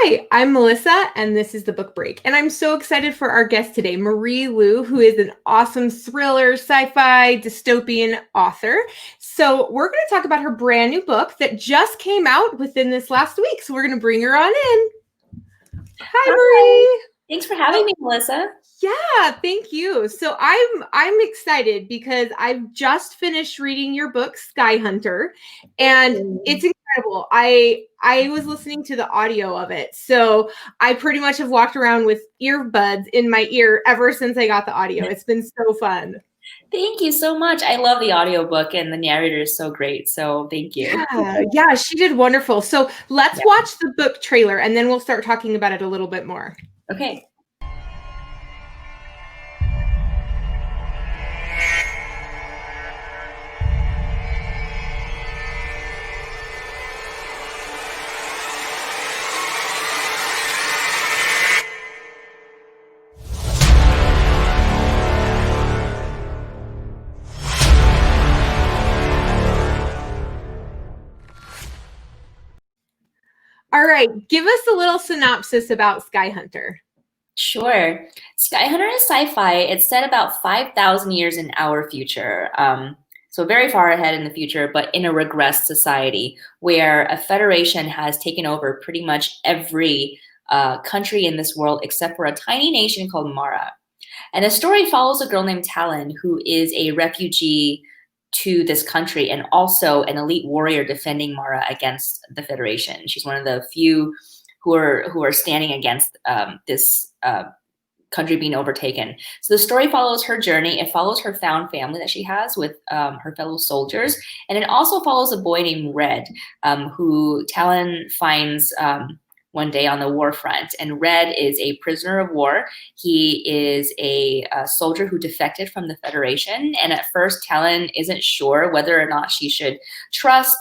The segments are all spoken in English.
Hi, I'm Melissa, and this is the Book Break. And I'm so excited for our guest today, Marie Lu, who is an awesome thriller, sci-fi, dystopian author. So we're going to talk about her brand new book that just came out within this last week. So we're going to bring her on in. Hi, Marie. Thanks for having me, Melissa. Yeah, thank you. So I'm excited because I've just finished reading your book, Skyhunter, and it's incredible. I was listening to the audio of it. So I pretty much have walked around with earbuds in my ear ever since I got the audio. It's been so fun. Thank you so much. I love the audiobook and the narrator is so great. So thank you. Yeah, she did wonderful. So let's watch the book trailer and then we'll start talking about it a little bit more. Okay. All right, give us a little synopsis about Skyhunter. Sure. Skyhunter is sci-fi. It's set about 5,000 years in our future. So very far ahead in the future, but in a regressed society where a federation has taken over pretty much every country in this world except for a tiny nation called Mara. And the story follows a girl named Talin, who is a refugee to this country and also an elite warrior defending Mara against the Federation. She's one of the few who are standing against this country being overtaken. So the story follows her journey. It follows her found family that she has with her fellow soldiers, and it also follows a boy named Red, who Talon finds one day on the war front. And Red is a prisoner of war. He is a soldier who defected from the Federation. And at first, Talon isn't sure whether or not she should trust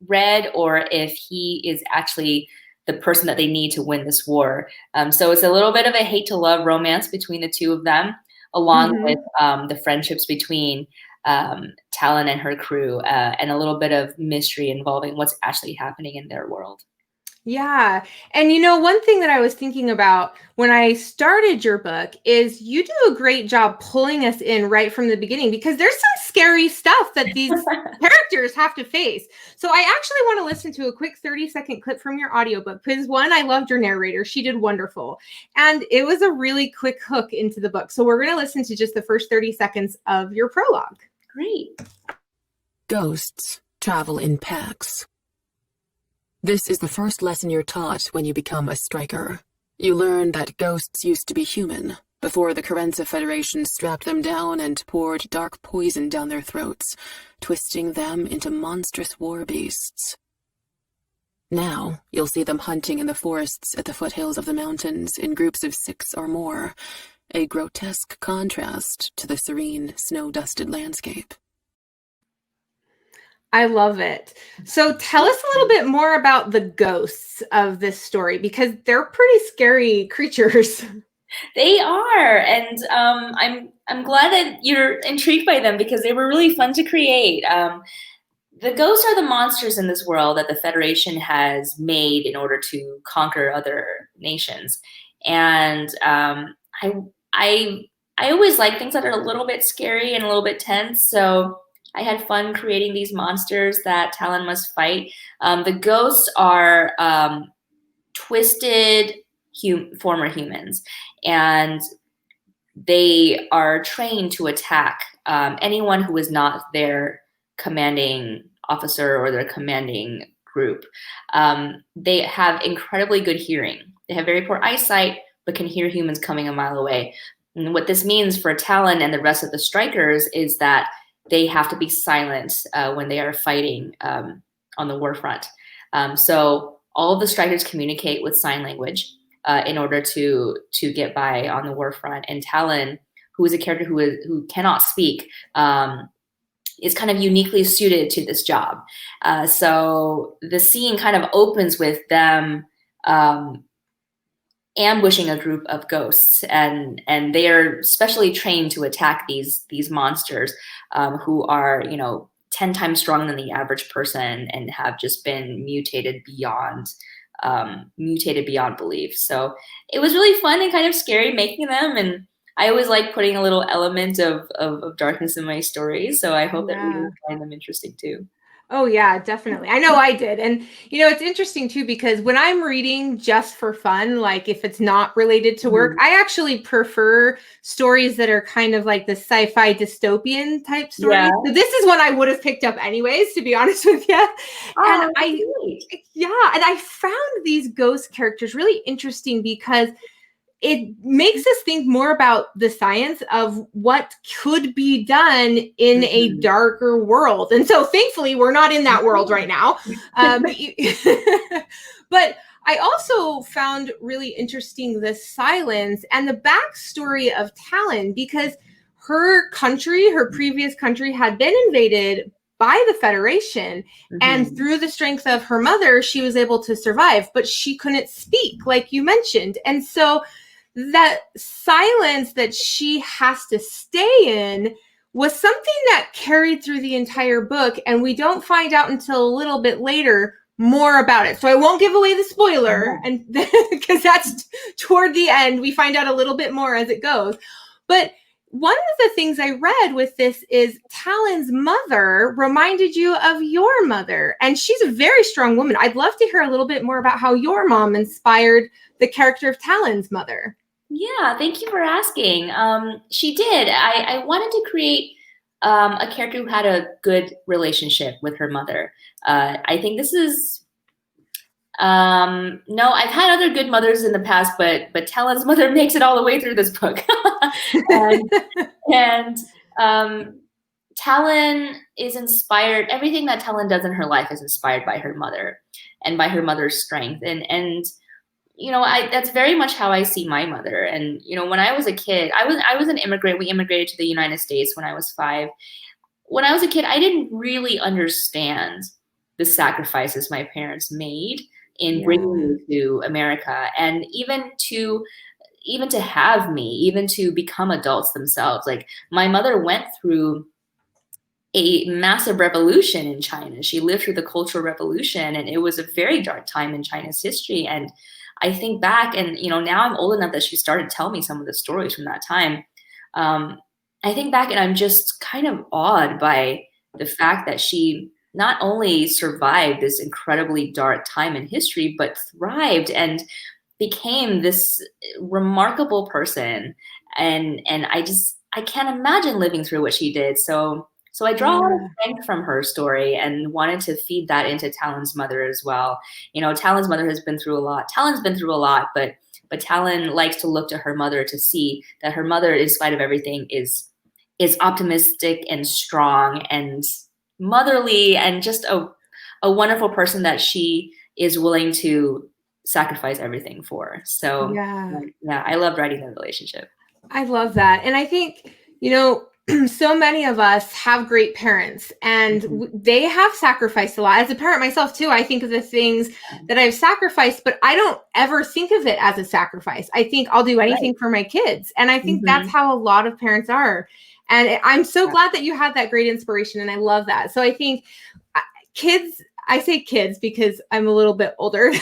Red or if he is actually the person that they need to win this war. So it's a little bit of a hate to love romance between the two of them, along with the friendships between Talon and her crew, and a little bit of mystery involving what's actually happening in their world. Yeah. And one thing that I was thinking about when I started your book is you do a great job pulling us in right from the beginning because there's some scary stuff that these characters have to face. So I actually want to listen to a quick 30-second clip from your audiobook because one, I loved your narrator. She did wonderful. And it was a really quick hook into the book. So we're going to listen to just the first 30 seconds of your prologue. Great. Ghosts travel in packs. This is the first lesson you're taught when you become a striker. You learn that ghosts used to be human, before the Carenza Federation strapped them down and poured dark poison down their throats, twisting them into monstrous war beasts. Now, you'll see them hunting in the forests at the foothills of the mountains in groups of 6 or more, a grotesque contrast to the serene, snow-dusted landscape. I love it. So tell us a little bit more about the ghosts of this story because they're pretty scary creatures. They are, and I'm glad that you're intrigued by them because they were really fun to create. The ghosts are the monsters in this world that the Federation has made in order to conquer other nations, and I always like things that are a little bit scary and a little bit tense, so I had fun creating these monsters that Talon must fight. The ghosts are twisted former humans, and they are trained to attack anyone who is not their commanding officer or their commanding group. They have incredibly good hearing. They have very poor eyesight, but can hear humans coming a mile away. And what this means for Talon and the rest of the strikers is that they have to be silent when they are fighting on the war front. So all of the strikers communicate with sign language in order to get by on the war front. And Talon, who is a character who cannot speak, is kind of uniquely suited to this job. So the scene kind of opens with them ambushing a group of ghosts, and they are specially trained to attack these monsters who are 10 times stronger than the average person and have just been mutated beyond mutated beyond belief. So it was really fun and kind of scary making them. And I always like putting a little element of darkness in my stories. So I hope that readers find them interesting too. Oh yeah, definitely. I know I did. And it's interesting too, because when I'm reading just for fun, like if it's not related to work, I actually prefer stories that are kind of like the sci-fi dystopian type stories. Yeah. So this is one I would have picked up anyways, to be honest with you. And I found these ghost characters really interesting because it makes us think more about the science of what could be done in a darker world. And so thankfully, we're not in that world right now. But I also found really interesting the silence and the backstory of Talin, because her country, her previous country, had been invaded by the Federation. And through the strength of her mother, she was able to survive, but she couldn't speak, like you mentioned. And so that silence that she has to stay in was something that carried through the entire book, and we don't find out until a little bit later more about it. So I won't give away the spoiler, and because that's toward the end, we find out a little bit more as it goes. But one of the things I read with this is Talin's mother reminded you of your mother, and she's a very strong woman. I'd love to hear a little bit more about how your mom inspired the character of Talin's mother. Yeah, thank you for asking. She did. I wanted to create a character who had a good relationship with her mother. I think this is no, I've had other good mothers in the past, but Talin's mother makes it all the way through this book. and Talin is inspired. Everything that Talin does in her life is inspired by her mother and by her mother's strength. And that's very much how I see my mother. And, when I was a kid, I was an immigrant. We immigrated to the United States when I was 5. When I was a kid, I didn't really understand the sacrifices my parents made in bringing me to America. And even to have me, even to become adults themselves. Like, my mother went through a massive revolution in China. She lived through the Cultural Revolution, and it was a very dark time in China's history. And I think back, and now I'm old enough that she started telling me some of the stories from that time. I think back, and I'm just kind of awed by the fact that she not only survived this incredibly dark time in history, but thrived and became this remarkable person. And I can't imagine living through what she did. So I draw a lot of strength from her story and wanted to feed that into Talin's mother as well. Talin's mother has been through a lot. Talin's been through a lot, but Talin likes to look to her mother to see that her mother, in spite of everything, is optimistic and strong and motherly and just a wonderful person that she is willing to sacrifice everything for. So yeah, I loved writing that relationship. I love that. And I think, so many of us have great parents, and they have sacrificed a lot. As a parent myself too, I think of the things that I've sacrificed, but I don't ever think of it as a sacrifice. I think I'll do anything for my kids. And I think that's how a lot of parents are. And I'm so glad that you had that great inspiration. And I love that. So I think kids, I say kids because I'm a little bit older,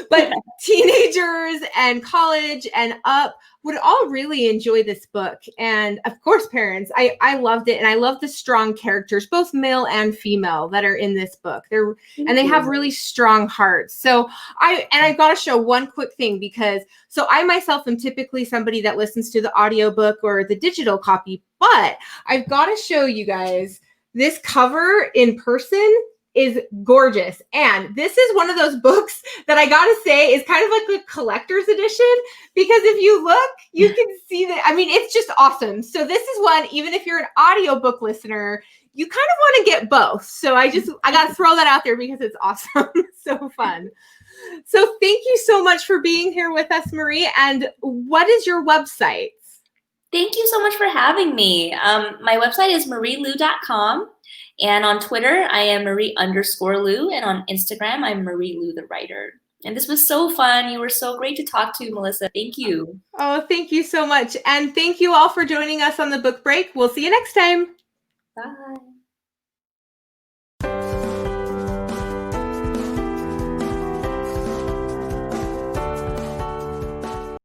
but teenagers and college and up would all really enjoy this book. And of course, parents, I loved it. And I love the strong characters, both male and female, that are in this book. They have really strong hearts. So I've got to show one quick thing, because I myself am typically somebody that listens to the audiobook or the digital copy, but I've got to show you guys this cover in person is gorgeous. And this is one of those books that I gotta say is kind of like a collector's edition, because if you look, you can see that. I mean, it's just awesome. So this is one, even if you're an audiobook listener, you kind of want to get both. So I gotta throw that out there because it's awesome. So fun. So thank you so much for being here with us, Marie. And what is your website? Thank you so much for having me. My website is marielou.com. And on Twitter, I am Marie_Lou. And on Instagram, I'm Marie Lou the writer. And this was so fun. You were so great to talk to, Melissa. Thank you. Oh, thank you so much. And thank you all for joining us on the book break. We'll see you next time. Bye.